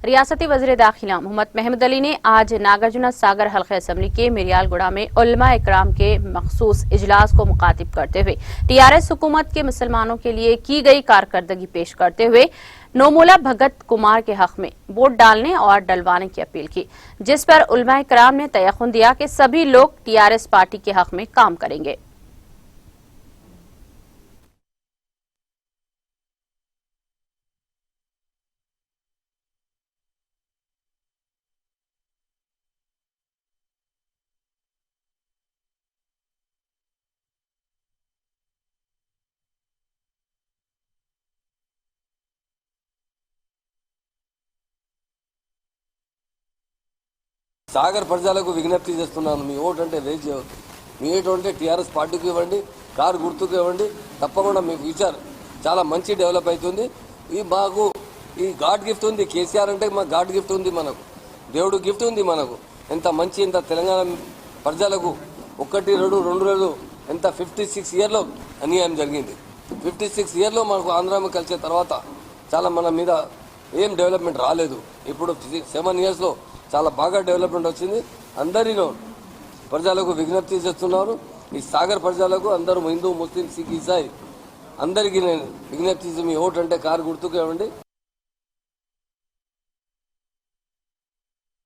रियासती वज़ीर दाखिला मोहम्मद महमूद अली ने आज नागार्जुन सागर हल्के असम्बली के मिरियालगुड़ा में उलमा इकराम के मखसूस इजलास को मुखातिब करते हुए टीआरएस हुकूमत के मुसलमानों के लिए की गई कारकर्दगी पेश करते हुए नोमुला भगत कुमार के हक में वोट डालने और डलवाने की अपील की, जिस पर उलमा इकराम ने तयख्खुन दिया कि सभी लोग टीआरएस पार्टी के हक में काम करेंगे। సాగర్ ప్రజలకు విజ్ఞప్తి చేస్తున్నాను, మీ ఓటు అంటే వేస్ట్ చేయవద్దు. మీ ఓటు అంటే టీఆర్ఎస్ పార్టీకి ఇవ్వండి, కారు గుర్తుకు ఇవ్వండి. తప్పకుండా మీ ఫ్యూచర్ చాలా మంచి డెవలప్ అవుతుంది. మాకు ఈ గాడ్ గిఫ్ట్ ఉంది, కేసీఆర్ అంటే మాకు గాడ్ గిఫ్ట్ ఉంది, మనకు దేవుడు గిఫ్ట్ ఉంది. మనకు ఎంత మంచి ఎంత తెలంగాణ ప్రజలకు 1, 2 ఎంత 56 ఇయర్లో అన్యాయం జరిగింది. 56 ఇయర్లో మనకు ఆంధ్రాలో కలిసే తర్వాత చాలా మన మీద ఏం డెవలప్మెంట్ రాలేదు. ఇప్పుడు 7 ఇయర్స్లో చాలా బాగా డెవలప్మెంట్ వచ్చింది. అందరిలో ప్రజలకు విజ్ఞప్తి చేస్తున్నారు. ఈ సాగర్ ప్రజలకు అందరూ హిందూ, ముస్లిం, సిక్, ఇసాయి అందరికీ నేను విజ్ఞప్తి చేసి మీ ఓటు అంటే కారు గుర్తుకు ఇవ్వండి.